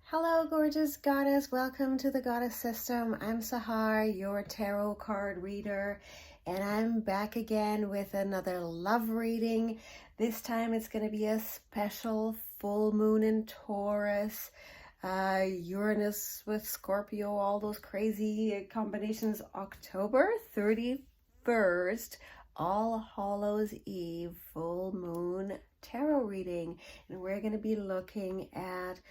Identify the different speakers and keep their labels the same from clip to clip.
Speaker 1: Hello, gorgeous goddess. Welcome to the Goddess System. I'm Sahar, your tarot card reader, and I'm back again with another love reading. This time it's going to be a special full moon in Taurus, Uranus with Scorpio, all those crazy combinations. October 31st, All Hallows Eve, full moon tarot reading, and we're going to be looking at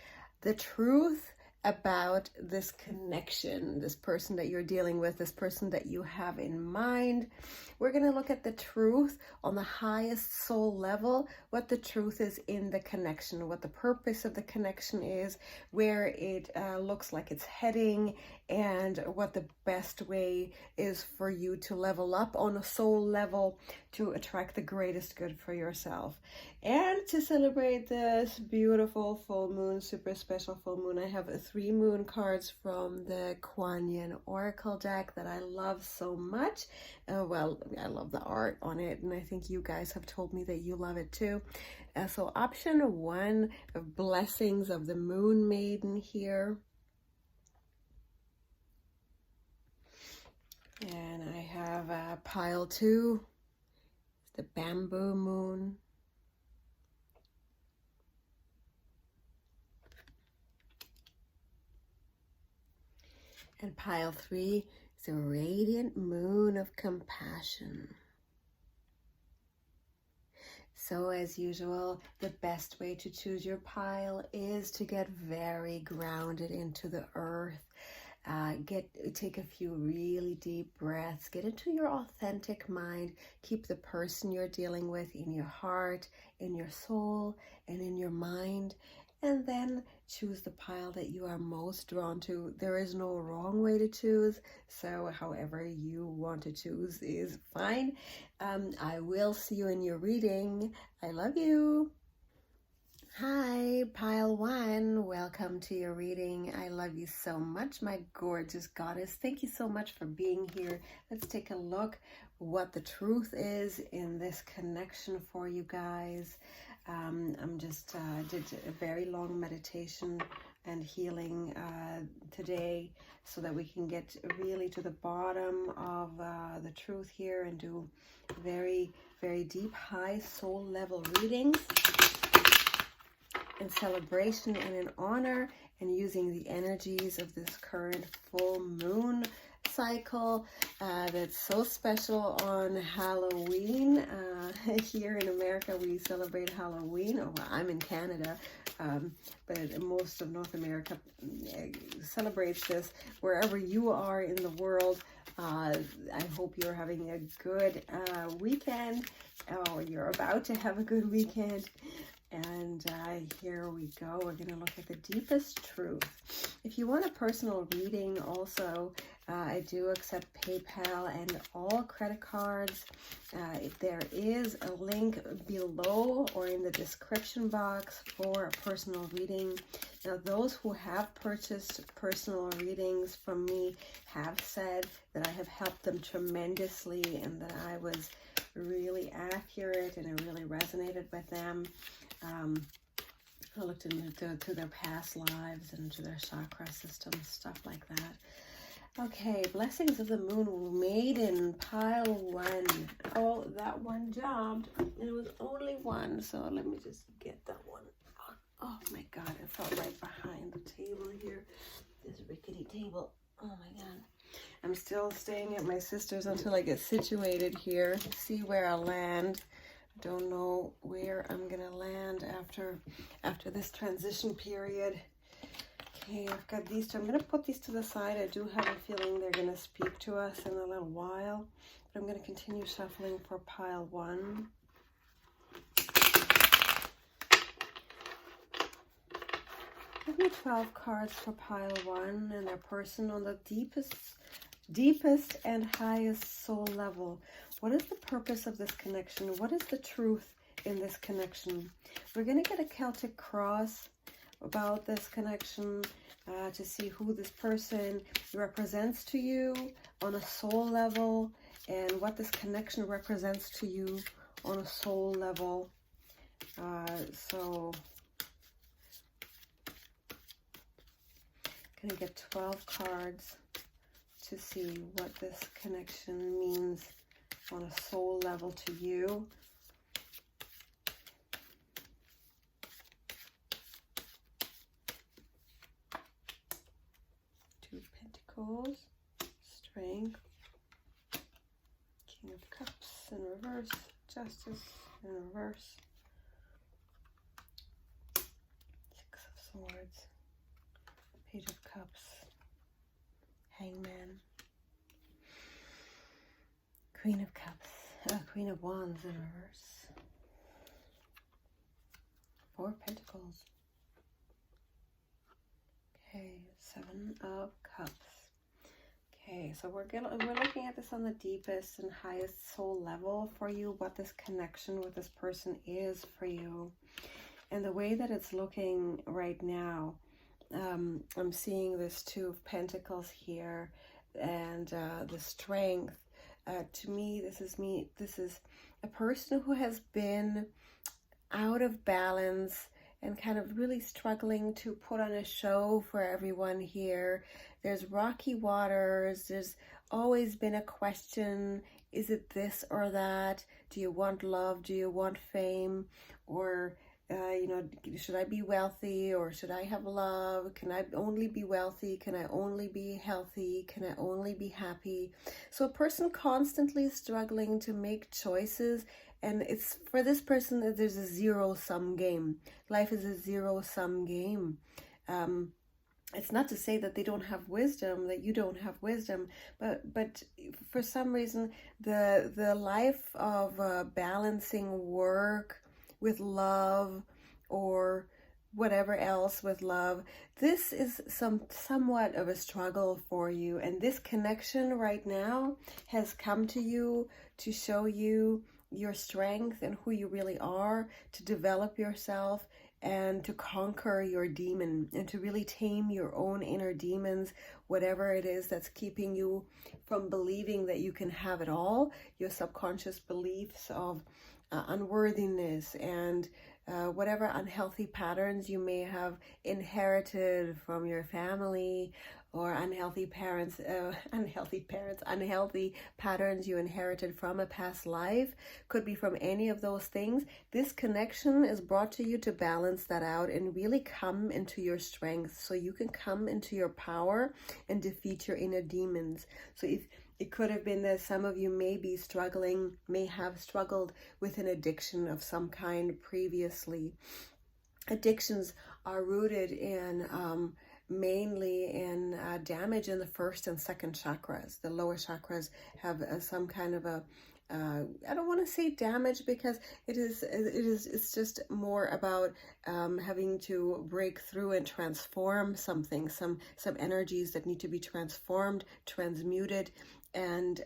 Speaker 1: the truth about this connection, this person that you're dealing with, this person that you have in mind. We're going to look at the truth on the highest soul level, what the truth is in the connection, what the purpose of the connection is, where it looks like it's heading, and what the best way is for you to level up on a soul level to attract the greatest good for yourself. And to celebrate this beautiful full moon, super special full moon, I have 3 moon cards from the CONEXN Oracle deck that I love so much. Well, I love the art on it, and I think you guys have told me that you love it too. So option 1, Blessings of the Moon Maiden here. And I have pile 2, the Bamboo Moon. And pile 3 is the Radiant Moon of Compassion. So as usual, the best way to choose your pile is to get very grounded into the earth. Take a few really deep breaths, get into your authentic mind, keep the person you're dealing with in your heart, in your soul, and in your mind, and then choose the pile that you are most drawn to. There is no wrong way to choose, so however you want to choose is fine. I will see you in your reading. I love you. Hi, pile 1. Welcome to your reading. I love you so much, my gorgeous goddess. Thank you so much for being here. Let's take a look what the truth is in this connection for you guys. I'm just did a very long meditation and healing today so that we can get really to the bottom of the truth here and do very, very deep, high soul level readings in celebration and in honor, and using the energies of this current full moon cycle that's so special on Halloween. Here in America we celebrate Halloween. Oh, well, I'm in Canada, but most of North America celebrates this. Wherever you are in the world, I hope you're having a good weekend. Oh, you're about to have a good weekend. And here we go. We're going to look at the deepest truth. If you want a personal reading also, I do accept PayPal and all credit cards. There is a link below or in the description box for a personal reading. Now, those who have purchased personal readings from me have said that I have helped them tremendously and that I was really accurate and it really resonated with them. I looked into their past lives and into their chakra systems, stuff like that. Okay, Blessings of the Moon Maiden, pile 1. Oh, that one jumped. It was only 1, so let me just get that one. Oh my God, it fell right behind the table here. This rickety table. Oh my God. I'm still staying at my sister's until I get situated here. See where I land. Don't know where I'm gonna land after this transition period. Okay, I've got these two. I'm gonna put these to the side. I do have a feeling they're gonna speak to us in a little while, but I'm gonna continue shuffling for pile 1. Give me 12 cards for pile 1 and their person on the deepest and highest soul level. What is the purpose of this connection? What is the truth in this connection? We're going to get a Celtic cross about this connection to see who this person represents to you on a soul level and what this connection represents to you on a soul level. So going to get 12 cards to see what this connection means on a soul level to you. Two of Pentacles, Strength, King of Cups in reverse, Justice in reverse, Six of Swords, Page of Cups, Hangman, Queen of Cups, Queen of Wands in reverse, Four of Pentacles. Okay, Seven of Cups. Okay, so we're looking at this on the deepest and highest soul level for you, what this connection with this person is for you. And the way that it's looking right now, I'm seeing this Two of Pentacles here, and the Strength. To me, this is a person who has been out of balance and kind of really struggling to put on a show for everyone here. There's rocky waters. There's always been a question. Is it this or that? Do you want love? Do you want fame? Or, you know, should I be wealthy or should I have love? Can I only be wealthy? Can I only be healthy? Can I only be happy? So a person constantly struggling to make choices. And it's for this person that there's a zero-sum game. Life is a zero-sum game. It's not to say that they don't have wisdom, that you don't have wisdom, but for some reason, the life of balancing work with love or whatever else with love, this is somewhat of a struggle for you. And this connection right now has come to you to show you your strength and who you really are, to develop yourself and to conquer your demon and to really tame your own inner demons, whatever it is that's keeping you from believing that you can have it all, your subconscious beliefs of unworthiness and whatever unhealthy patterns you may have inherited from your family, or unhealthy patterns you inherited from a past life. Could be from any of those things. This connection is brought to you to balance that out and really come into your strength, so you can come into your power and defeat your inner demons. So if it could have been that some of you may have struggled with an addiction of some kind previously. Addictions are rooted in mainly in damage in the first and second chakras. The lower chakras have some kind of a I don't want to say damage, because it's just more about having to break through and transform something, some energies that need to be transformed, transmuted, and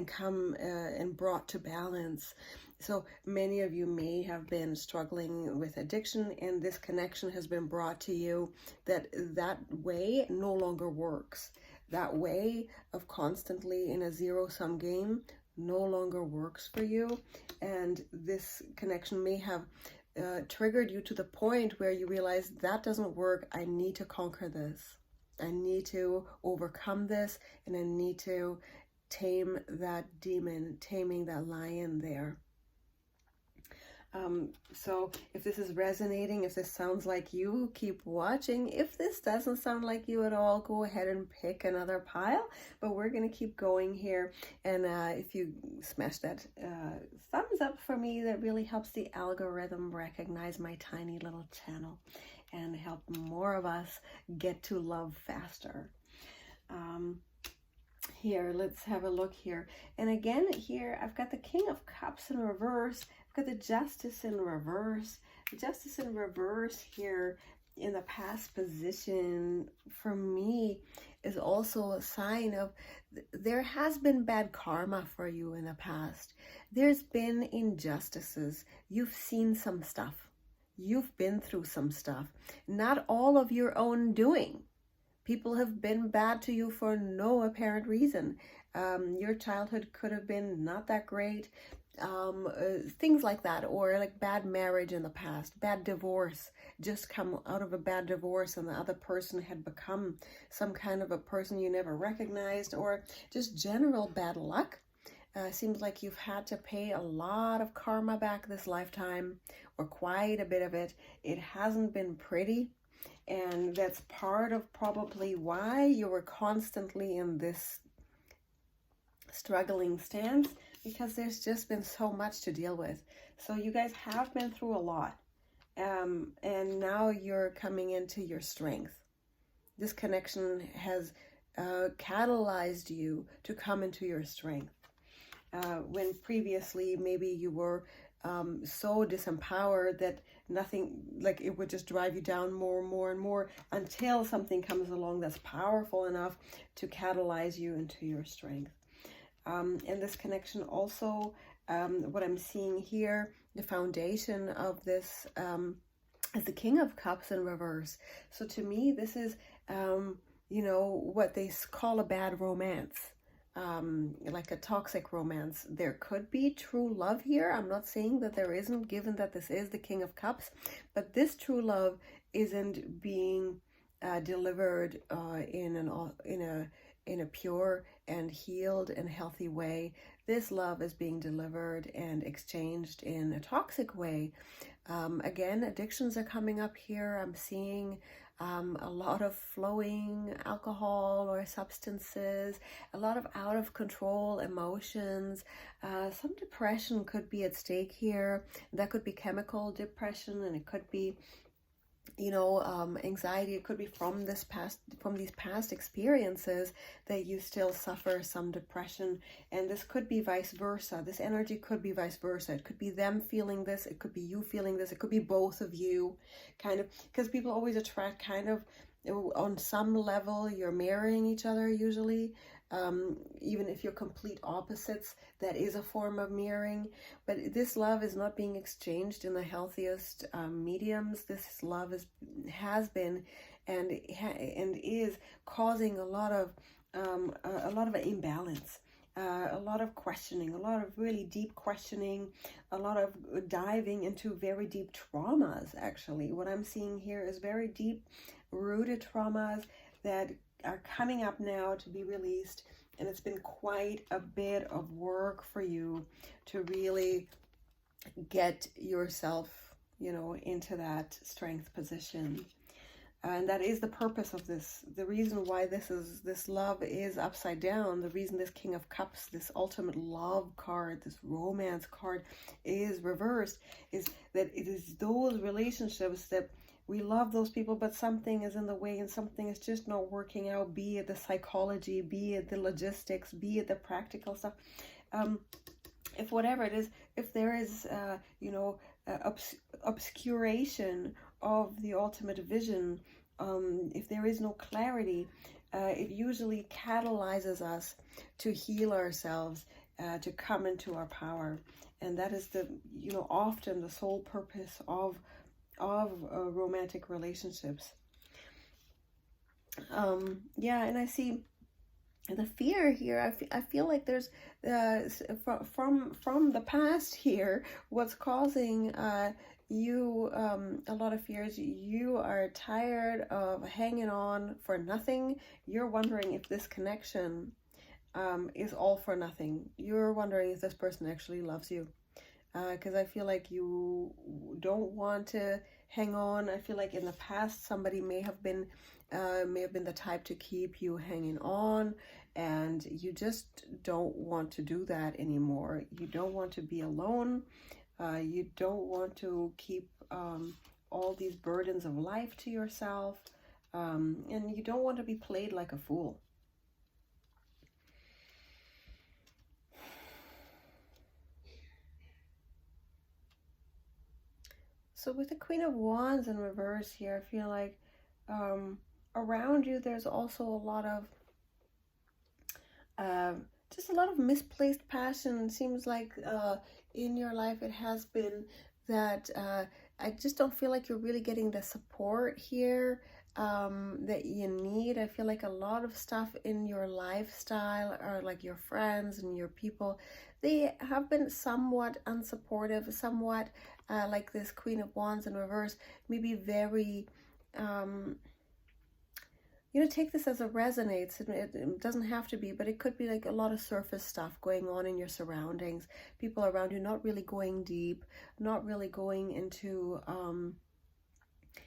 Speaker 1: come and brought to balance. So many of you may have been struggling with addiction, and this connection has been brought to you that way no longer works. That way of constantly in a zero-sum game no longer works for you. And this connection may have triggered you to the point where you realize that doesn't work. I need to conquer this. I need to overcome this, and I need to tame that demon, taming that lion there. So if this is resonating, if this sounds like you, keep watching. If this doesn't sound like you at all, go ahead and pick another pile. But we're going to keep going here. And if you smash that thumbs up for me, that really helps the algorithm recognize my tiny little channel and help more of us get to love faster. Here, let's have a look here. And again, here, I've got the King of Cups in reverse. I've got the Justice in reverse. The Justice in reverse here in the past position for me is also a sign of there has been bad karma for you in the past. There's been injustices. You've seen some stuff. You've been through some stuff. Not all of your own doing. People have been bad to you for no apparent reason. Your childhood could have been not that great. things like that, or like bad marriage in the past, bad divorce, just come out of a bad divorce and the other person had become some kind of a person you never recognized, or just general bad luck. Seems like you've had to pay a lot of karma back this lifetime, or quite a bit of it. It hasn't been pretty, and that's part of probably why you were constantly in this struggling stance, because there's just been so much to deal with. So you guys have been through a lot, and now you're coming into your strength. This connection has catalyzed you to come into your strength. When previously maybe you were so disempowered that nothing, like it would just drive you down more and more and more, until something comes along that's powerful enough to catalyze you into your strength. And this connection also, what I'm seeing here, the foundation of this is the King of Cups in reverse. So to me, this is, you know, what they call a bad romance. Like a toxic romance. There could be true love here. I'm not saying that there isn't, given that this is the King of Cups, but this true love isn't being delivered in a pure and healed and healthy way. This love is being delivered and exchanged in a toxic way. Again, addictions are coming up here. I'm seeing a lot of flowing alcohol or substances, a lot of out of control emotions, some depression could be at stake here. That could be chemical depression, and it could be, you know, anxiety. It could be from these past experiences that you still suffer some depression, and this could be vice versa. This energy could be vice versa. It could be them feeling this, it could be you feeling this, it could be both of you, kind of, because people always attract kind of, on some level you're mirroring each other usually. Even if you're complete opposites, that is a form of mirroring. But this love is not being exchanged in the healthiest mediums. This love has been and is causing a lot of imbalance, a lot of questioning, a lot of really deep questioning, a lot of diving into very deep traumas. Actually, what I'm seeing here is very deep rooted traumas that are coming up now to be released, and it's been quite a bit of work for you to really get yourself, you know, into that strength position. And that is the purpose of this. The reason why this love is upside down, the reason this King of Cups, this ultimate love card, this romance card is reversed, is that it is those relationships that we love those people, but something is in the way and something is just not working out, be it the psychology, be it the logistics, be it the practical stuff. If whatever it is, if there is, you know, obscuration of the ultimate vision, if there is no clarity, it usually catalyzes us to heal ourselves, to come into our power. And that is the, you know, often the sole purpose of romantic relationships. Yeah, and I see the fear here. I feel like there's from the past here, what's causing you a lot of fears. You are tired of hanging on for nothing. You're wondering if this connection is all for nothing. You're wondering if this person actually loves you. Because I feel like you don't want to hang on. I feel like in the past somebody may have been the type to keep you hanging on, and you just don't want to do that anymore. You don't want to be alone. You don't want to keep all these burdens of life to yourself, and you don't want to be played like a fool. So with the Queen of Wands in reverse here, I feel like around you there's also a lot of just a lot of misplaced passion. It seems like in your life it has been that I just don't feel like you're really getting the support here that you need. I feel like a lot of stuff in your lifestyle, or like your friends and your people, they have been somewhat unsupportive, somewhat like this Queen of Wands in reverse, maybe very, take this as it resonates. It doesn't have to be, but it could be like a lot of surface stuff going on in your surroundings. People around you not really going deep, not really going into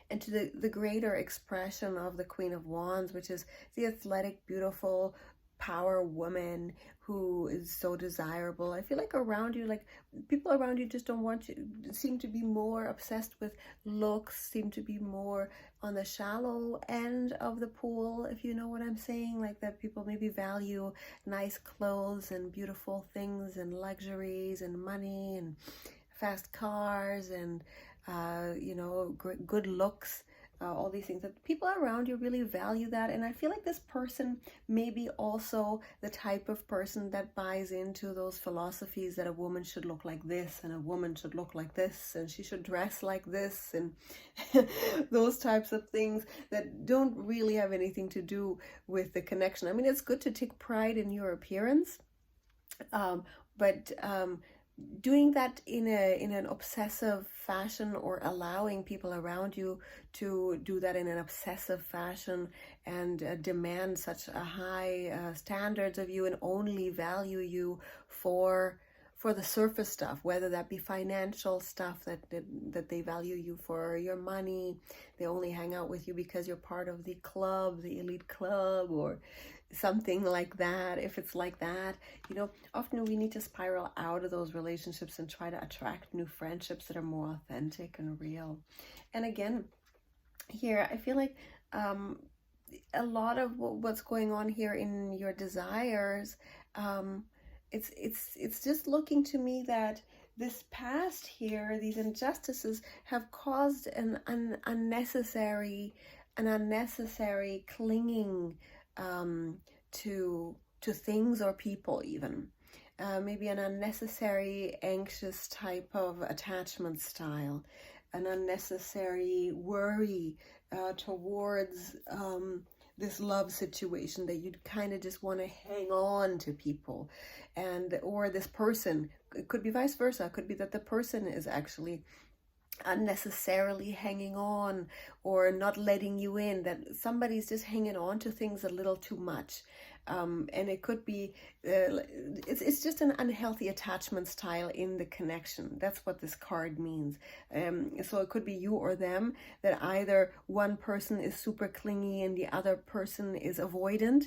Speaker 1: the greater expression of the Queen of Wands, which is the athletic, beautiful, power woman who is so desirable. I feel like around you, like people around you just don't want you, seem to be more obsessed with looks, seem to be more on the shallow end of the pool, if you know what I'm saying. Like that people maybe value nice clothes and beautiful things and luxuries and money and fast cars and good looks, all these things, that people around you really value that. And I feel like this person may be also the type of person that buys into those philosophies that a woman should look like this and a woman should look like this and she should dress like this and those types of things that don't really have anything to do with the connection. I mean, it's good to take pride in your appearance, but doing that in an obsessive fashion, or allowing people around you to do that in an obsessive fashion and demand such a high standards of you and only value you for the surface stuff, whether that be financial stuff, that they value you for your money, they only hang out with you because you're part of the club, the elite club, or something like that. If it's like that, often we need to spiral out of those relationships and try to attract new friendships that are more authentic and real. And again, here I feel like a lot of what's going on here in your desires, it's just looking to me that this past here, these injustices have caused an unnecessary clinging to things or people, even maybe an unnecessary anxious type of attachment style, an unnecessary worry towards this love situation, that you'd kind of just want to hang on to people, or this person. It could be vice versa. It could be that the person is actually unnecessarily hanging on or not letting you in, that somebody's just hanging on to things a little too much, and it could be it's just an unhealthy attachment style in the connection. That's what this card means. So it could be you or them, that either one person is super clingy and the other person is avoidant,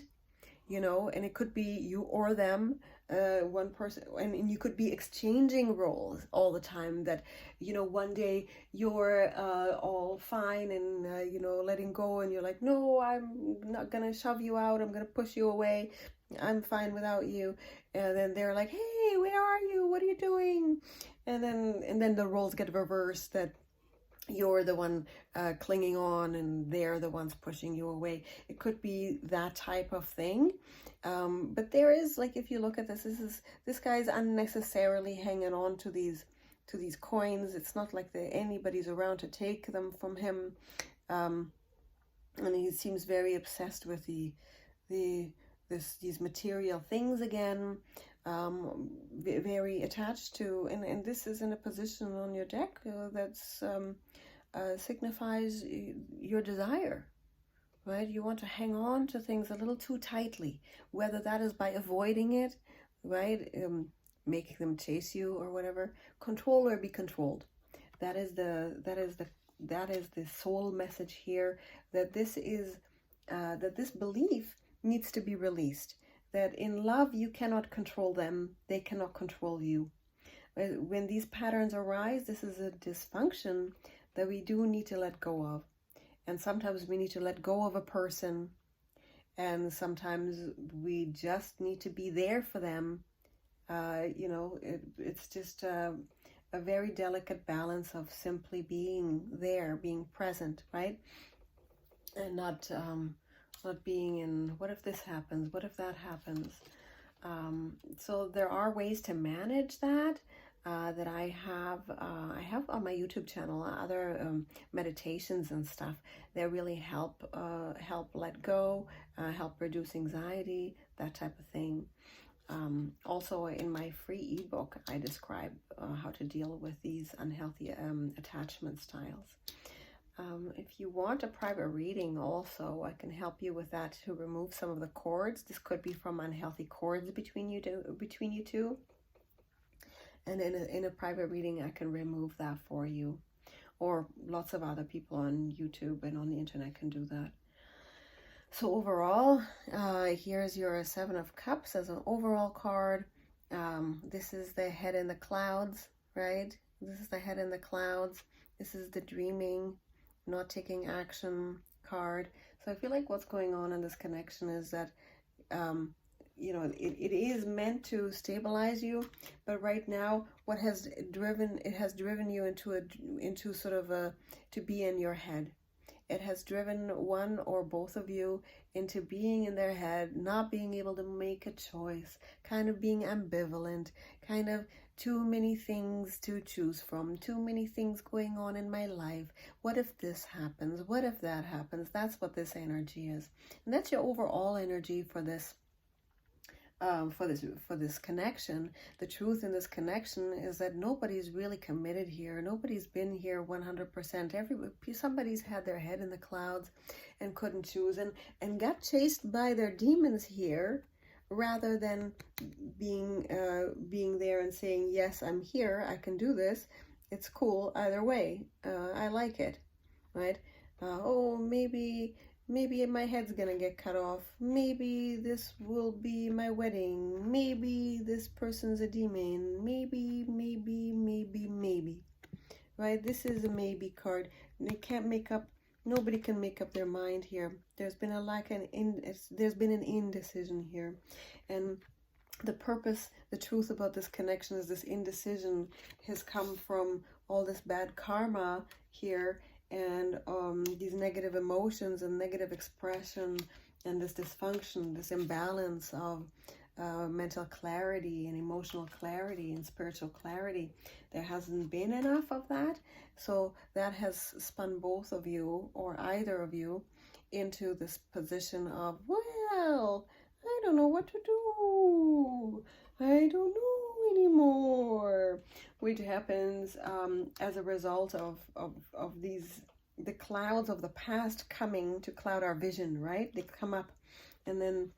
Speaker 1: and it could be you or them, one person, and you could be exchanging roles all the time, that one day you're all fine and letting go, and you're like, no, I'm not gonna shove you out, I'm gonna push you away, I'm fine without you. And then they're like, hey, where are you, what are you doing? And then the roles get reversed, that you're the one clinging on and they're the ones pushing you away. It could be that type of thing. But there is, like, if you look at this guy's unnecessarily hanging on to these coins. It's not like anybody's around to take them from him. And he seems very obsessed with these material things again. Very attached to, and this is in a position on your deck that's signifies your desire, right? You want to hang on to things a little too tightly, whether that is by avoiding it, right? Making them chase you or whatever. Control or be controlled. That is the soul message here, that this is that this belief needs to be released, that in love you cannot control them, they cannot control you. When these patterns arise, this is a dysfunction that we do need to let go of. And sometimes we need to let go of a person, and sometimes we just need to be there for them. It's just a very delicate balance of simply being there, being present, right? And not being in, what if this happens? What if that happens? So there are ways to manage that, that I have on my YouTube channel, other meditations and stuff that really help let go, help reduce anxiety, that type of thing. Also, in my free ebook, I describe how to deal with these unhealthy attachment styles. If you want a private reading also, I can help you with that, to remove some of the cords. This could be from unhealthy cords between you two. And in a private reading, I can remove that for you. Or lots of other people on YouTube and on the internet can do that. So overall, here's your Seven of Cups as an overall card. This is the head in the clouds, right? This is the head in the clouds. This is the dreaming, not taking action card. So I feel like what's going on in this connection is that, you know, it is meant to stabilize you, but right now, what has driven you into sort of to be in your head. It has driven one or both of you into being in their head, not being able to make a choice, kind of being ambivalent, kind of too many things to choose from, too many things going on in my life. What if this happens? What if that happens? That's what this energy is. And that's your overall energy for this. For this connection. The truth in this connection is that nobody's really committed here. Nobody's been here 100%. Somebody's had their head in the clouds and couldn't choose, and got chased by their demons here, rather than being there and saying, yes, I'm here, I can do this, it's cool either way, I like it, right? Oh, maybe my head's gonna get cut off. Maybe this will be my wedding. Maybe this person's a demon. Maybe. Right? This is a maybe card. Nobody can make up their mind here. There's been there's been an indecision here. And the truth about this connection is this indecision has come from all this bad karma here, and these negative emotions and negative expression, and this dysfunction, this imbalance of mental clarity and emotional clarity and spiritual clarity. There hasn't been enough of that, so that has spun both of you, or either of you, into this position of, well, I don't know what to do. I don't know anymore, which happens as a result of the clouds of the past coming to cloud our vision, right? They come up and then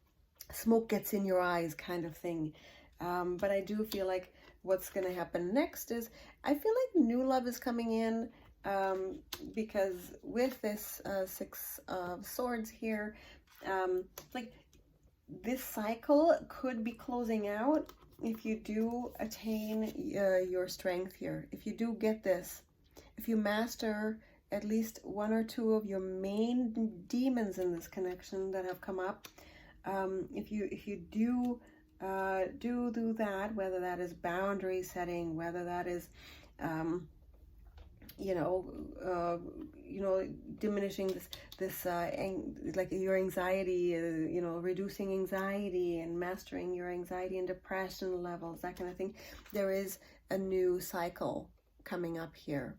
Speaker 1: smoke gets in your eyes, kind of thing. But I do feel like what's going to happen next is, I feel like new love is coming in, because with this Six of Swords here, like this cycle could be closing out if you do attain your strength here. If you do get this, if you master at least one or two of your main demons in this connection that have come up, if you do that, whether that is boundary setting, whether that is diminishing this like your anxiety, reducing anxiety and mastering your anxiety and depression levels, that kind of thing, there is a new cycle coming up here.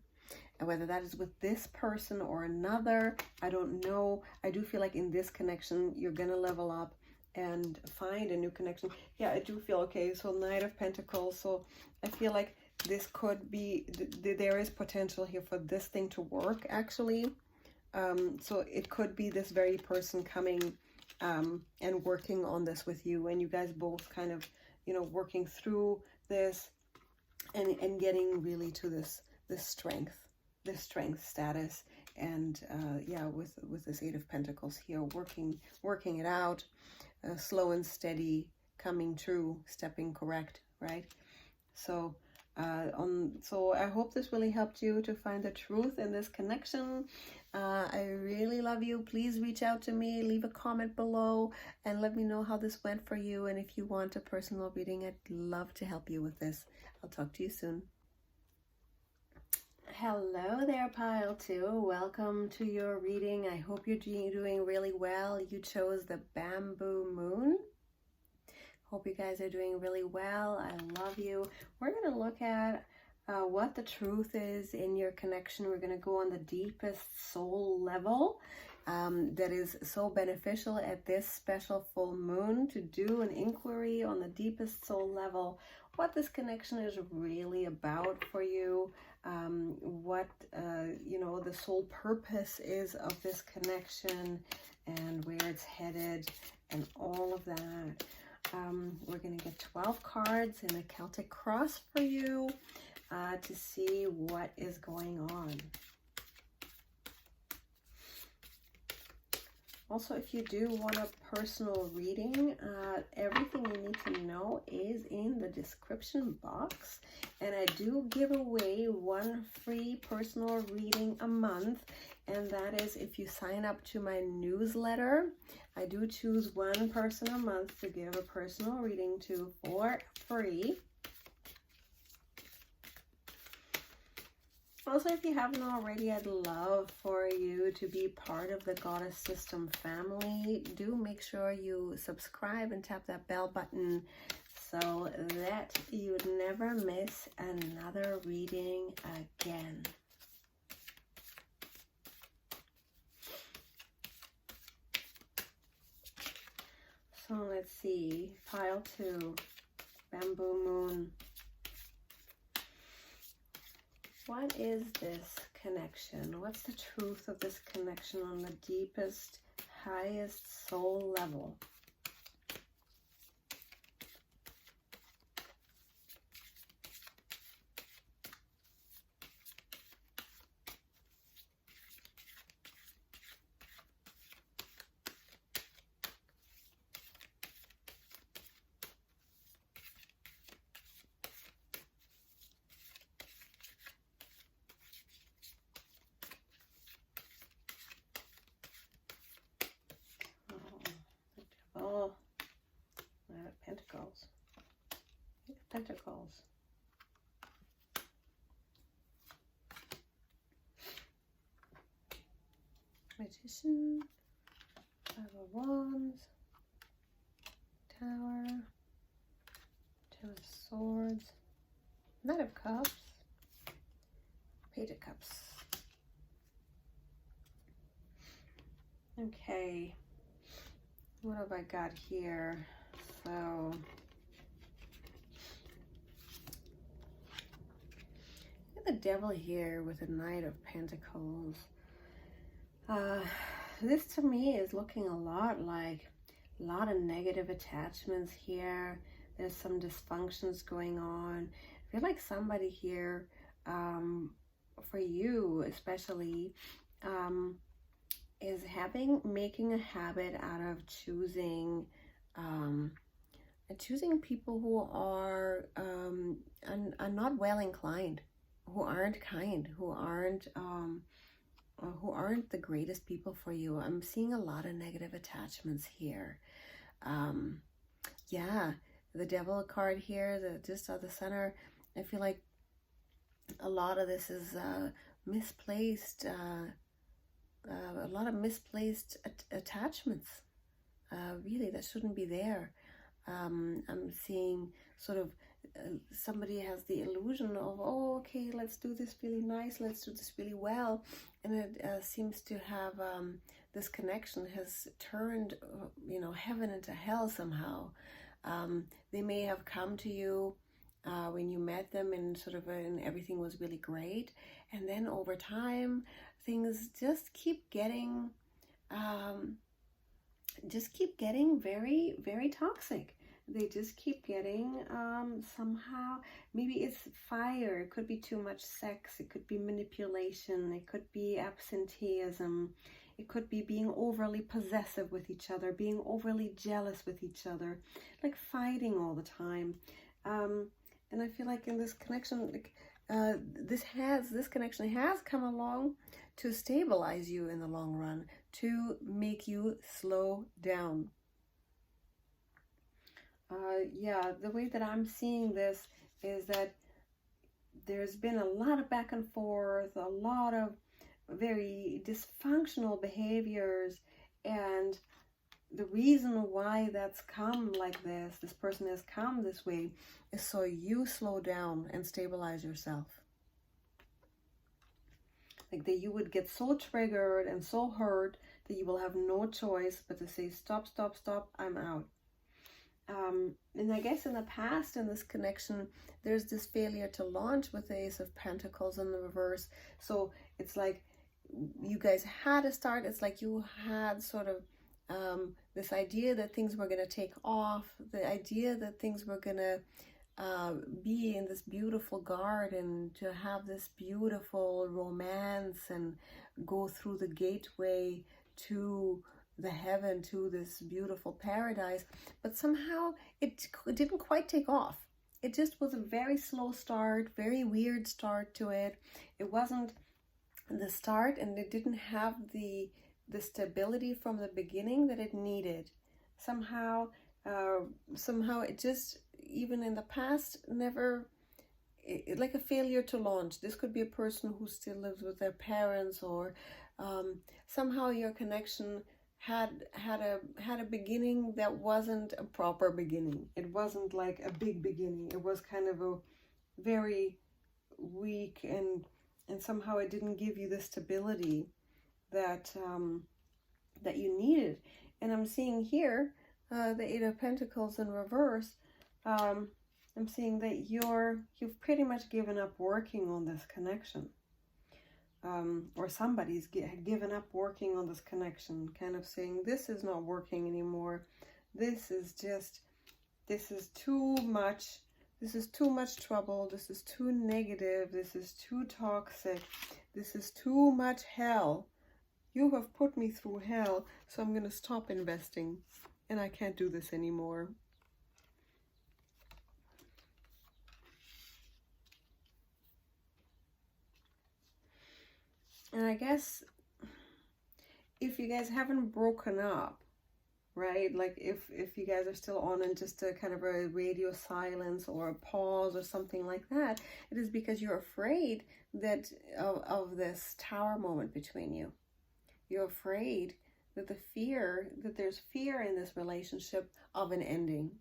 Speaker 1: And whether that is with this person or another, I don't know. I do feel like in this connection, you're going to level up and find a new connection. Yeah, I do feel, okay, so Knight of Pentacles. So I feel like this could be, there is potential here for this thing to work, actually. So it could be this very person coming and working on this with you, and you guys both kind of, working through this and getting really to this strength status. And with this Eight of Pentacles here, working it out, slow and steady, coming true, stepping correct, right? So so I hope this really helped you to find the truth in this connection. I really love you. Please reach out to me, leave a comment below, and let me know how this went for you. And if you want a personal reading, I'd love to help you with this. I'll talk to you soon. Hello there, Pile 2. Welcome to your reading. I hope you're doing really well. You chose the Bamboo Moon. Hope you guys are doing really well. I love you. We're going to look at what the truth is in your connection. We're going to go on the deepest soul level that is so beneficial at this special full moon, to do an inquiry on the deepest soul level, what this connection is really about for you, what you know, the soul purpose is of this connection, and where it's headed, and all of that. We're going to get 12 cards in a Celtic cross for you to see what is going on. Also, if you do want a personal reading, everything you need to know is in the description box. And I do give away one free personal reading a month. And that is if you sign up to my newsletter. I do choose one person a month to give a personal reading to for free. Also, if you haven't already, I'd love for you to be part of the Goddess System family. Do make sure you subscribe and tap that bell button so that you never miss another reading again. So let's see, pile 2, Bamboo Moon. What is this connection? What's the truth of this connection on the deepest, highest soul level? Pentacles. Magician, 5 of Wands, Tower, 2 of Swords, Knight of Cups, Page of Cups. Okay, what have I got here? So the Devil here with a Knight of Pentacles. This to me is looking a lot like a lot of negative attachments here. There's some dysfunctions going on. I feel like somebody here, for you especially, is making a habit out of choosing people who are not well inclined, who aren't kind, who aren't the greatest people for you. I'm seeing a lot of negative attachments here. Yeah, the Devil card here, just at the center. I feel like a lot of this is misplaced, a lot of misplaced attachments. Really, that shouldn't be there. I'm seeing sort of somebody has the illusion of, oh, okay, let's do this really nice, let's do this really well, and it seems to have this connection has turned you know, heaven into hell somehow. They may have come to you when you met them and sort of and everything was really great, and then over time things just keep getting very, very toxic. They just keep getting somehow, maybe it's fire, it could be too much sex, it could be manipulation, it could be absenteeism, it could be being overly possessive with each other, being overly jealous with each other, like fighting all the time. And I feel like in this connection, like, this connection has come along to stabilize you in the long run, to make you slow down. Yeah, the way that I'm seeing this is that there's been a lot of back and forth, a lot of very dysfunctional behaviors, and the reason why that's come like this person has come this way, is so you slow down and stabilize yourself. Like that you would get so triggered and so hurt that you will have no choice but to say, stop, stop, stop, I'm out. And I guess in the past, in this connection, there's this failure to launch with the Ace of Pentacles in the reverse. So it's like you guys had a start. It's like you had sort of this idea that things were going to take off, the idea that things were going to be in this beautiful garden, to have this beautiful romance and go through the gateway to the heaven, to this beautiful paradise. But somehow it didn't quite take off. It just was a very slow start, very weird start to it. It wasn't the start, and it didn't have the stability from the beginning that it needed. Somehow it just, even in the past, never, like a failure to launch. This could be a person who still lives with their parents, or somehow your connection had a beginning that wasn't a proper beginning. It wasn't like a big beginning. It was kind of a very weak, and somehow it didn't give you the stability that that you needed. And I'm seeing here the Eight of Pentacles in reverse. I'm seeing that you've pretty much given up working on this connection, or somebody's given up working on this connection, kind of saying, this is not working anymore. This is too much. This is too much trouble. This is too negative. This is too toxic. This is too much hell. You have put me through hell, so I'm going to stop investing, and I can't do this anymore. And I guess if you guys haven't broken up, right? Like if you guys are still on in just a kind of a radio silence or a pause or something like that, it is because you're afraid that of this tower moment between you. You're afraid that there's fear in this relationship of an ending.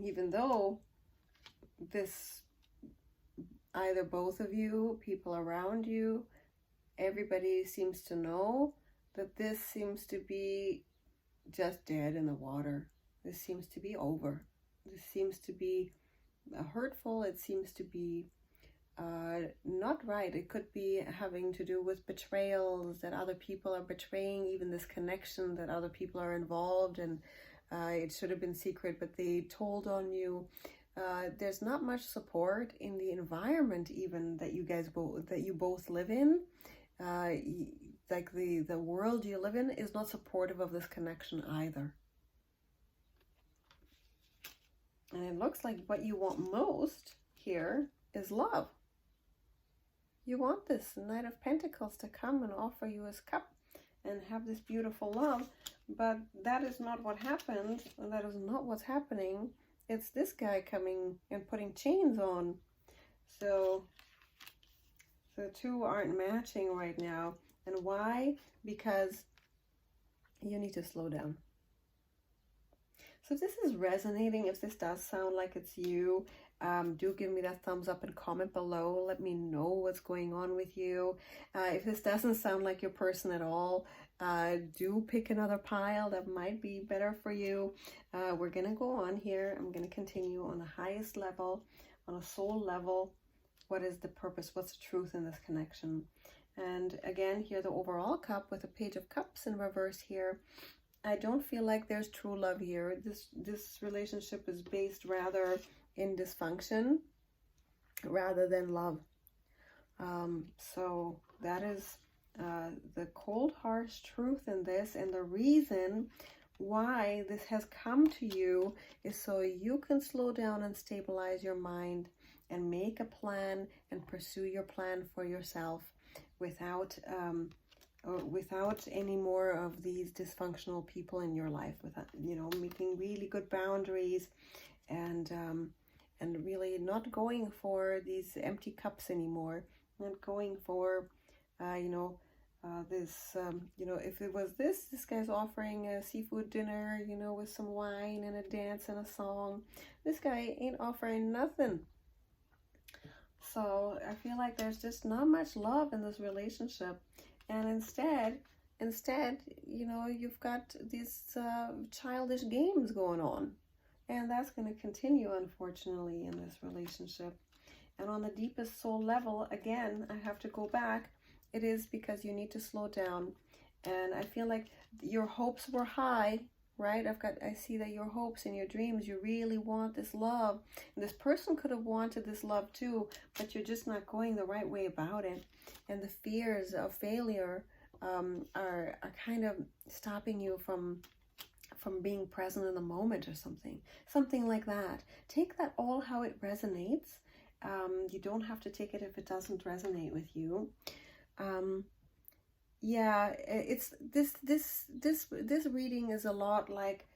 Speaker 1: Even though this, either both of you, people around you, everybody seems to know that this seems to be just dead in the water. This seems to be over. This seems to be hurtful. It seems to be not right. It could be having to do with betrayals, that other people are betraying even this connection, that other people are involved, and it should have been secret, but they told on you. There's not much support in the environment even that you both live in. Like the world you live in is not supportive of this connection either. And it looks like what you want most here is love. You want this Knight of Pentacles to come and offer you his cup and have this beautiful love, but that is not what happened, and that is not what's happening. It's this guy coming and putting chains on. So the two aren't matching right now. And why? Because you need to slow down. So if this is resonating, if this does sound like it's you, do give me that thumbs up and comment below. Let me know what's going on with you. If this doesn't sound like your person at all, do pick another pile that might be better for you. We're going to go on here. I'm going to continue on the highest level, on a soul level. What is the purpose? What's the truth in this connection? And again, here the overall cup with a Page of Cups in reverse here. I don't feel like there's true love here. This relationship is based rather in dysfunction rather than love. So that is the cold, harsh truth in this. And the reason why this has come to you is so you can slow down and stabilize your mind and make a plan and pursue your plan for yourself without any more of these dysfunctional people in your life, without, you know, making really good boundaries and really not going for these empty cups anymore, not going for, this, if it was this guy's offering a seafood dinner, with some wine and a dance and a song. This guy ain't offering nothing. So I feel like there's just not much love in this relationship. And instead, you've got these childish games going on. And that's going to continue, unfortunately, in this relationship. And on the deepest soul level, again, I have to go back. It is because you need to slow down. And I feel like your hopes were high, right? I see that your hopes and your dreams, you really want this love. And this person could have wanted this love too, but you're just not going the right way about it. And the fears of failure are kind of stopping you from being present in the moment or something like that. Take that all how it resonates. You don't have to take it if it doesn't resonate with you. Yeah, it's this reading is a lot like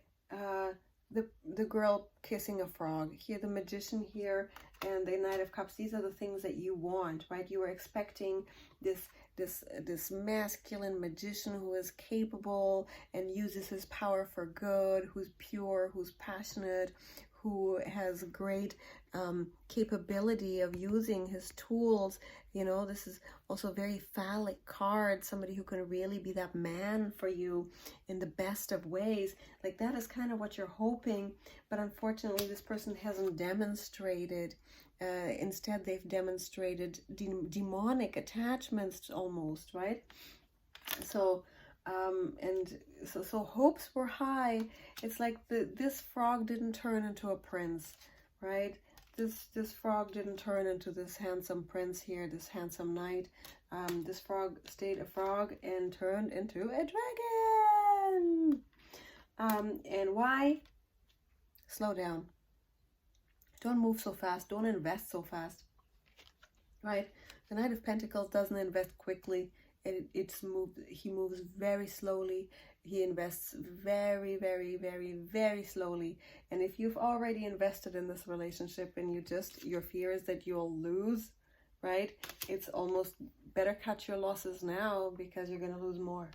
Speaker 1: the girl kissing a frog. Here, the Magician here, and the Knight of Cups. These are the things that you want, right? You were expecting this masculine magician who is capable and uses his power for good, who's pure, who's passionate, who has great capability of using his tools. This is also a very phallic card, somebody who can really be that man for you in the best of ways. Like, that is kind of what you're hoping, but unfortunately this person hasn't demonstrated. Instead, they've demonstrated demonic attachments almost, right? So so hopes were high. It's like this frog didn't turn into a prince, right? This frog didn't turn into this handsome prince here, this handsome knight. This frog stayed a frog and turned into a dragon. And why? Slow down. Don't move so fast. Don't invest so fast, right? The Knight of Pentacles doesn't invest quickly. He moves very slowly. He invests very, very, very, very slowly. And if you've already invested in this relationship and your fear is that you'll lose, right? It's almost better cut your losses now, because you're going to lose more.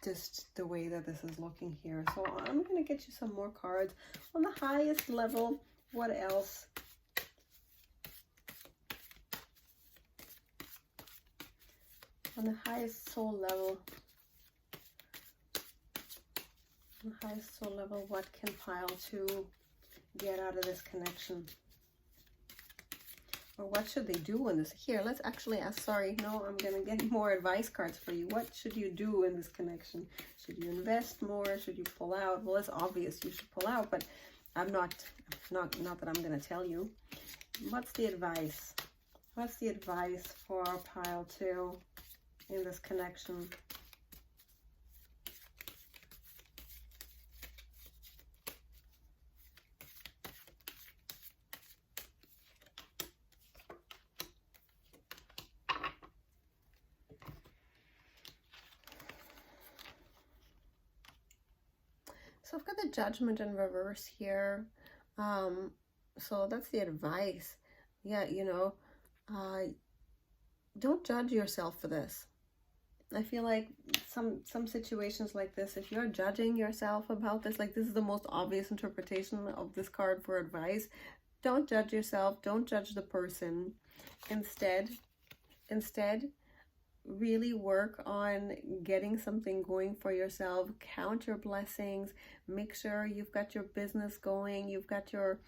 Speaker 1: Just the way that this is looking here. So I'm going to get you some more cards. On the highest level, what else? On the highest soul level, what can pile 2 get out of this connection? Or what should they do in this? Here, let's actually ask, sorry, no, I'm going to get more advice cards for you. What should you do in this connection? Should you invest more? Should you pull out? Well, it's obvious you should pull out, but I'm not that I'm going to tell you. What's the advice? What's the advice for pile 2 in this connection? So I've got the Judgment in reverse here. So that's the advice. Yeah, don't judge yourself for this. I feel like some situations like this, if you're judging yourself about this, like, this is the most obvious interpretation of this card for advice. Don't judge yourself. Don't judge the person. Instead, really work on getting something going for yourself. Count your blessings. Make sure you've got your business going. You've got your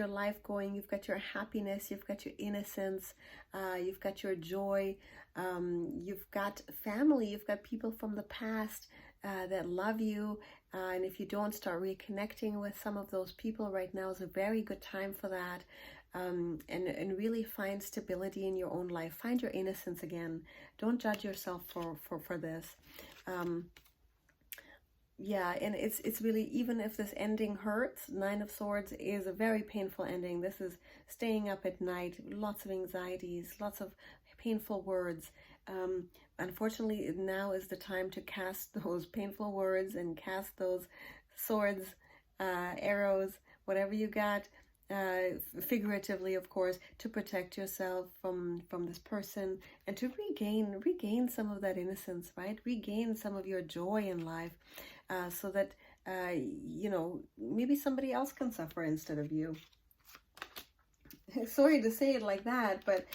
Speaker 1: life going. You've got your happiness. You've got your innocence. You've got your joy. You've got family. You've got people from the past that love you. And if you don't, start reconnecting with some of those people. Right now is a very good time for that. And really find stability in your own life. Find your innocence again. Don't judge yourself for this. Yeah, and it's really, even if this ending hurts, 9 of Swords is a very painful ending. This is staying up at night, lots of anxieties, lots of painful words. Unfortunately, now is the time to cast those painful words and cast those swords, arrows, whatever you got, figuratively, of course, to protect yourself from this person, and to regain some of that innocence, right? Regain some of your joy in life, so that you know, maybe somebody else can suffer instead of you. Sorry to say it like that, but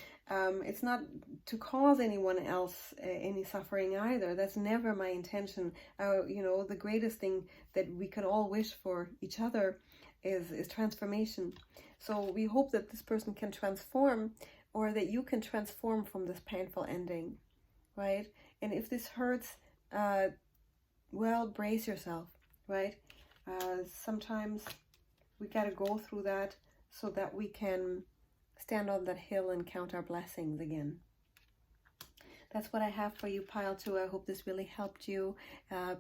Speaker 1: it's not to cause anyone else any suffering either. That's never my intention. You know, the greatest thing that we can all wish for each other is transformation. So we hope that this person can transform, or that you can transform from this painful ending, right? And if this hurts, well, brace yourself, right? Sometimes we got to go through that so that we can stand on that hill and count our blessings again. That's what I have for you, Pile 2. I hope this really helped you.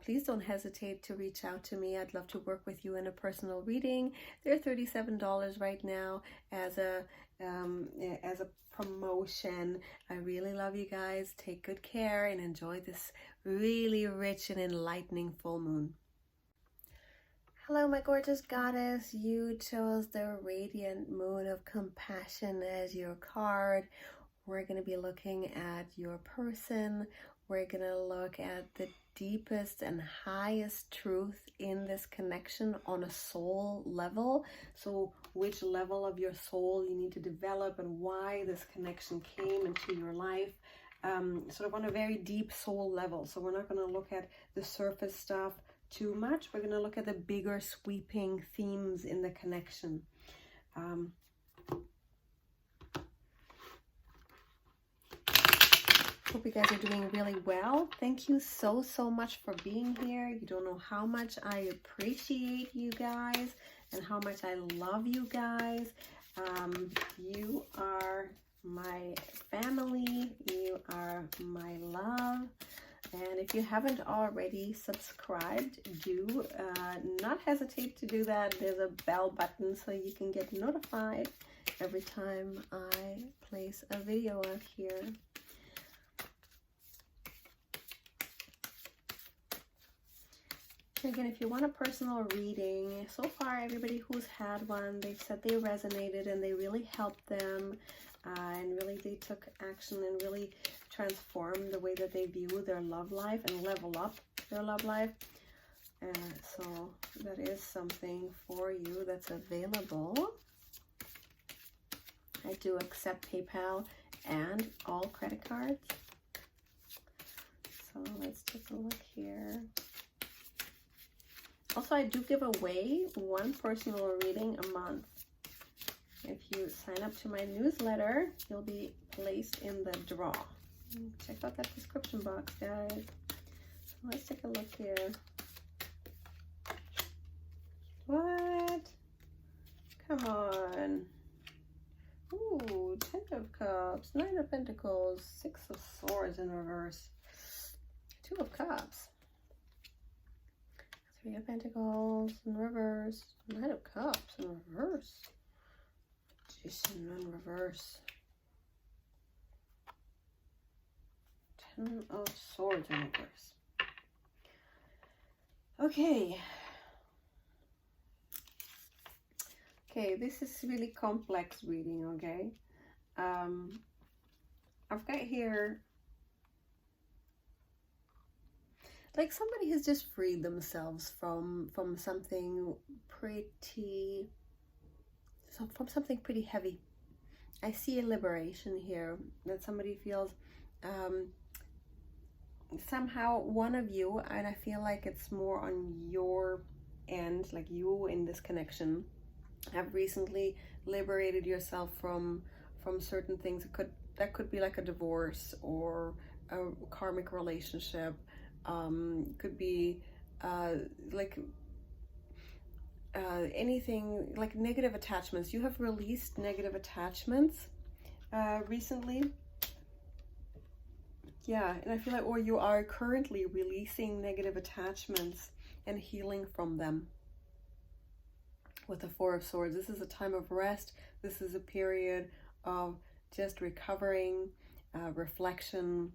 Speaker 1: Please don't hesitate to reach out to me. I'd love to work with you in a personal reading. They're $37 right now as a promotion. I really love you guys. Take good care and enjoy this really rich and enlightening full moon. Hello, my gorgeous goddess. You chose the Radiant Moon of Compassion as your card. We're going to be looking at your person. We're going to look at the deepest and highest truth in this connection on a soul level. So which level of your soul you need to develop and why this connection came into your life. Sort of on a very deep soul level. So we're not going to look at the surface stuff too much. We're going to look at the bigger sweeping themes in the connection. Hope you guys are doing really well. Thank you so much for being here. You don't know how much I appreciate you guys and how much I love you guys. You are my family. You are my love. And if you haven't already subscribed, do not hesitate to do that. There's a bell button so you can get notified every time I place a video out here. Again, if you want a personal reading, so far everybody who's had one, they've said they resonated and they really helped them, and really they took action and really transformed the way that they view their love life and level up their love life. So that is something for you that's available. I do accept PayPal and all credit cards. So let's take a look here. Also, I do give away one personal reading a month. If you sign up to my newsletter, you'll be placed in the draw. Check out that description box, guys. So let's take a look here. What? Come on. Ooh, 10 of Cups, 9 of Pentacles, 6 of Swords in reverse, 2 of Cups. 3 of Pentacles in reverse, 9 of Cups in reverse, Magician in reverse, 10 of Swords in reverse. Okay. Okay, this is really complex reading, okay? I've got here, like somebody has just freed themselves from something pretty, from something pretty heavy. I see a liberation here, that somebody feels somehow one of you, and I feel like it's more on your end, like you in this connection, have recently liberated yourself from certain things. That could be like a divorce or a karmic relationship. Could be anything like negative attachments. You have released negative attachments recently. Yeah, and I feel like, or you are currently releasing negative attachments and healing from them. With the 4 of Swords, this is a time of rest. This is a period of just recovering, reflection.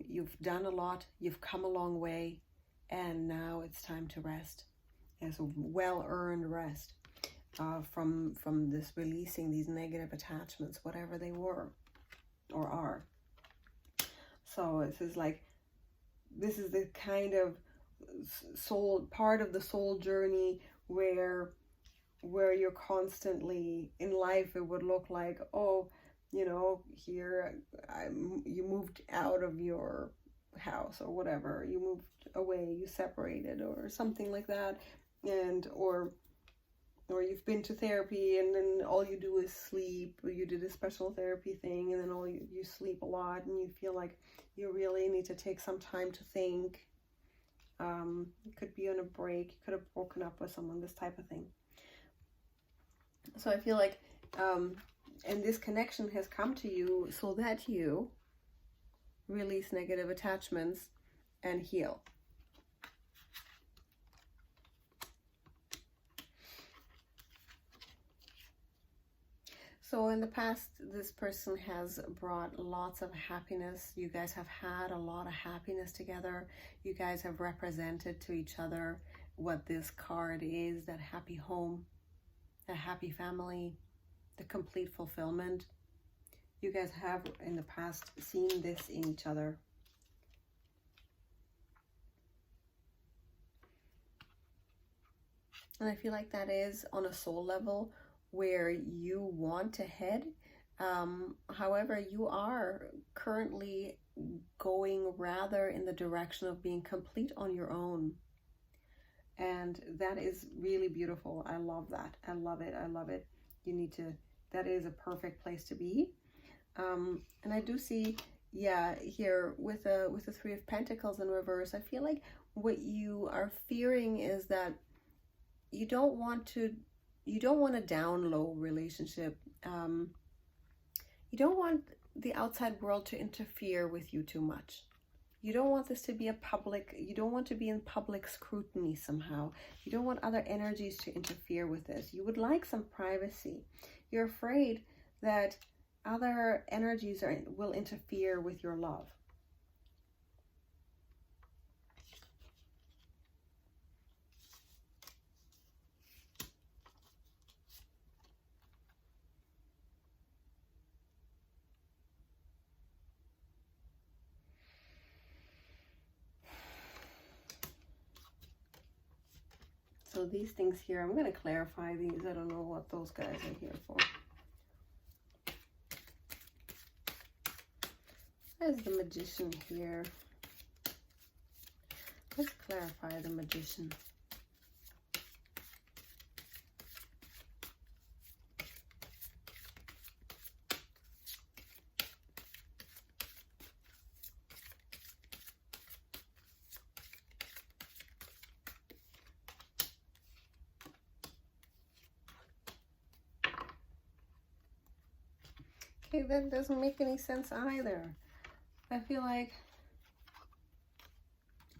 Speaker 1: You've done a lot, you've come a long way, and now it's time to rest. It's a well-earned rest. from this releasing these negative attachments, whatever they were or are. So this is the kind of part of the soul journey where you're constantly in life. It would look like, oh, you know, here you moved out of your house or whatever, you moved away, you separated or something like that, and or you've been to therapy and then all you do is sleep, or you did a special therapy thing and then you sleep a lot and you feel like you really need to take some time to think. You could be on a break, you could have broken up with someone, this type of thing. So I feel like, and this connection has come to you so that you release negative attachments and heal. So in the past, this person has brought lots of happiness. You guys have had a lot of happiness together. You guys have represented to each other what this card is, that happy home, a happy family, the complete fulfillment. You guys have in the past seen this in each other. And I feel like that is on a soul level where you want to head. However, you are currently going rather in the direction of being complete on your own. And that is really beautiful. I love that. I love it. I love it. You need to, that is a perfect place to be. And I do see, yeah, here with the Three of Pentacles in reverse, I feel like what you are fearing is that you don't want a down low relationship. You don't want the outside world to interfere with you too much. You don't want this to be you don't want to be in public scrutiny somehow. You don't want other energies to interfere with this. You would like some privacy. You're afraid that other energies will interfere with your love. So these things here, I'm going to clarify these. I don't know what those guys are here for. There's the Magician here. Let's clarify the Magician. Okay, that doesn't make any sense either. I feel like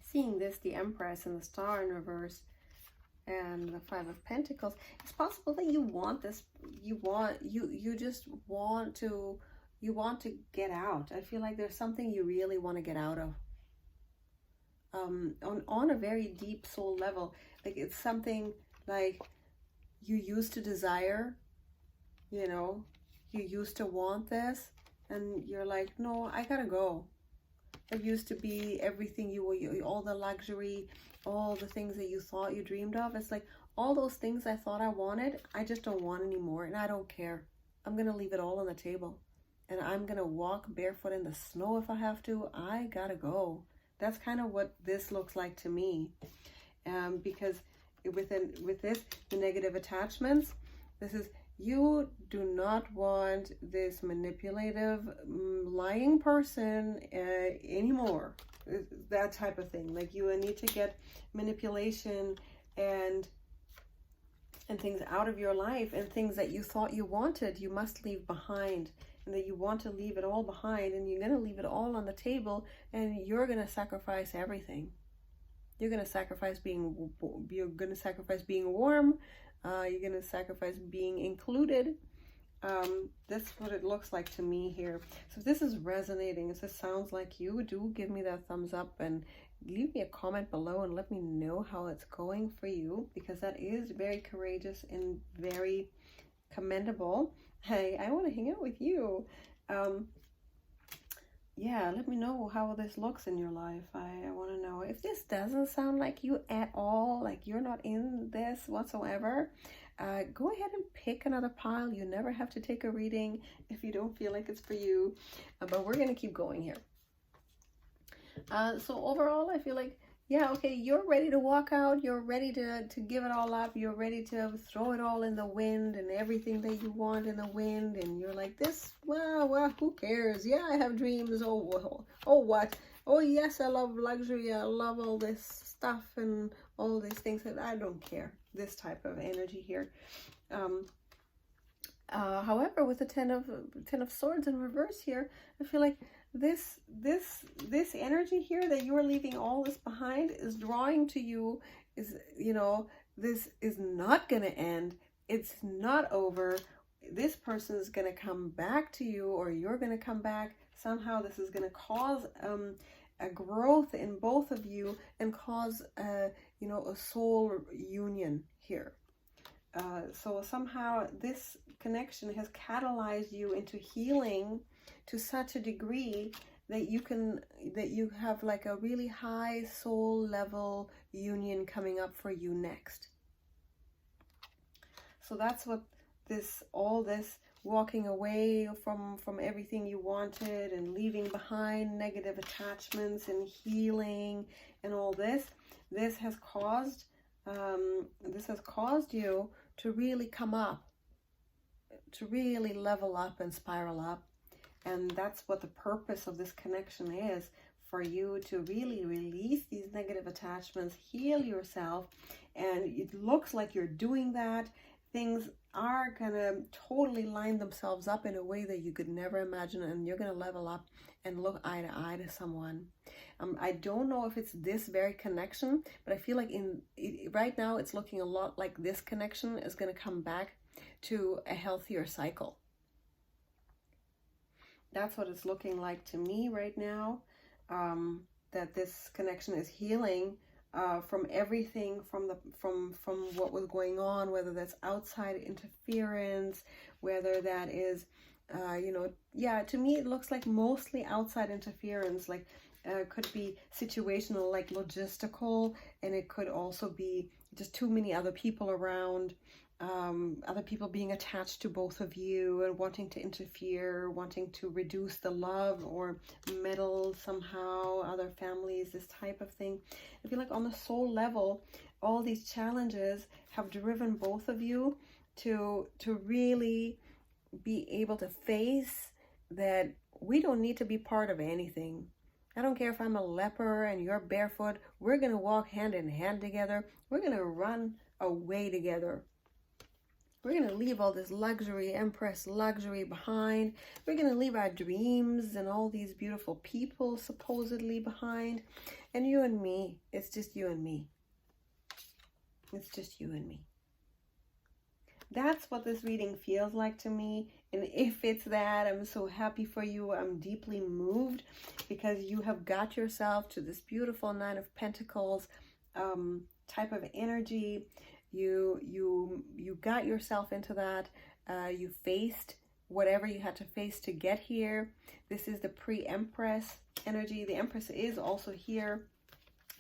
Speaker 1: seeing this, the Empress and the Star in reverse and the Five of Pentacles, it's possible that you want this, you just want to get out. I feel like there's something you really want to get out of. On a very deep soul level, like it's something like you used to desire, you know, you used to want this, and you're like, no, I gotta go. It used to be everything all the luxury, all the things that you thought you dreamed of. It's like all those things I thought I wanted, I just don't want anymore, and I don't care. I'm gonna leave it all on the table, and I'm gonna walk barefoot in the snow if I have to. I gotta go. That's kind of what this looks like to me, because with this, the negative attachments, this is, you do not want this manipulative, lying person anymore. That type of thing. Like you need to get manipulation and things out of your life, and things that you thought you wanted, you must leave behind, and that you want to leave it all behind, and you're going to leave it all on the table, and you're going to sacrifice everything. You're going to sacrifice being warm. You're going to sacrifice being included. That's what it looks like to me here. So if this is resonating, if this sounds like you, do give me that thumbs up and leave me a comment below and let me know how it's going for you, because that is very courageous and very commendable. Hey, I want to hang out with you. Yeah, let me know how this looks in your life. I want to know if this doesn't sound like you at all, like you're not in this whatsoever. Go ahead and pick another pile. You never have to take a reading if you don't feel like it's for you. But we're going to keep going here. So overall, I feel like, yeah, okay, you're ready to walk out. You're ready to give it all up. You're ready to throw it all in the wind and everything that you want in the wind. And you're like, this, well, who cares? Yeah, I have dreams. Oh, what? Oh, yes, I love luxury. I love all this stuff and all these things that I don't care. This type of energy here. However, with the Ten of Swords in reverse here, I feel like this energy here that you are leaving all this behind is drawing to you. Is, you know, this is not going to end. It's not over. This person is going to come back to you, or you're going to come back. Somehow this is going to cause a growth in both of you and cause a soul union here. So somehow this connection has catalyzed you into healing to such a degree that you have like a really high soul level union coming up for you next. So that's what all this walking away from everything you wanted and leaving behind negative attachments and healing and all this has caused you to really come up, to really level up and spiral up. And that's what the purpose of this connection is, for you to really release these negative attachments, heal yourself. And it looks like you're doing that. Things are gonna totally line themselves up in a way that you could never imagine, and you're gonna level up and look eye to eye to someone. I don't know if it's this very connection, but I feel like right now it's looking a lot like this connection is going to come back to a healthier cycle. That's what it's looking like to me right now, that this connection is healing from everything, from what was going on, whether that's outside interference, whether that is to me it looks like mostly outside interference, like could be situational, like logistical, and it could also be just too many other people around, other people being attached to both of you and wanting to interfere, wanting to reduce the love or meddle somehow, other families, this type of thing. I feel like on the soul level, all these challenges have driven both of you to really be able to face that we don't need to be part of anything. I don't care if I'm a leper and you're barefoot. We're going to walk hand in hand together. We're going to run away together. We're going to leave all this luxury, Empress luxury behind. We're going to leave our dreams and all these beautiful people supposedly behind. And you and me, it's just you and me. It's just you and me. That's what this reading feels like to me. And if it's that, I'm so happy for you. I'm deeply moved because you have got yourself to this beautiful Nine of Pentacles type of energy. You got yourself into that. You faced whatever you had to face to get here. This is the pre-Empress energy. The Empress is also here.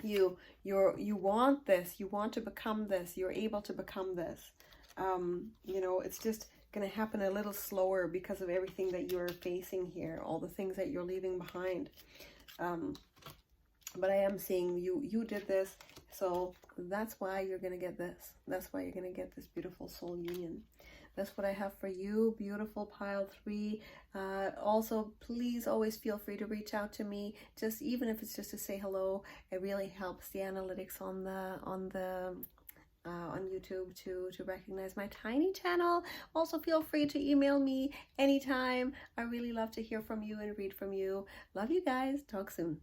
Speaker 1: You want this. You want to become this. You're able to become this. It's just going to happen a little slower because of everything that you're facing here, all the things that you're leaving behind. But I am seeing you did this, so that's why you're going to get this. That's why you're going to get this beautiful soul union. That's what I have for you, beautiful pile 3. Also, please always feel free to reach out to me, just even if it's just to say hello. It really helps the analytics on YouTube to recognize my tiny channel. Also, feel free to email me anytime. I really love to hear from you and read from you. Love you guys. Talk soon.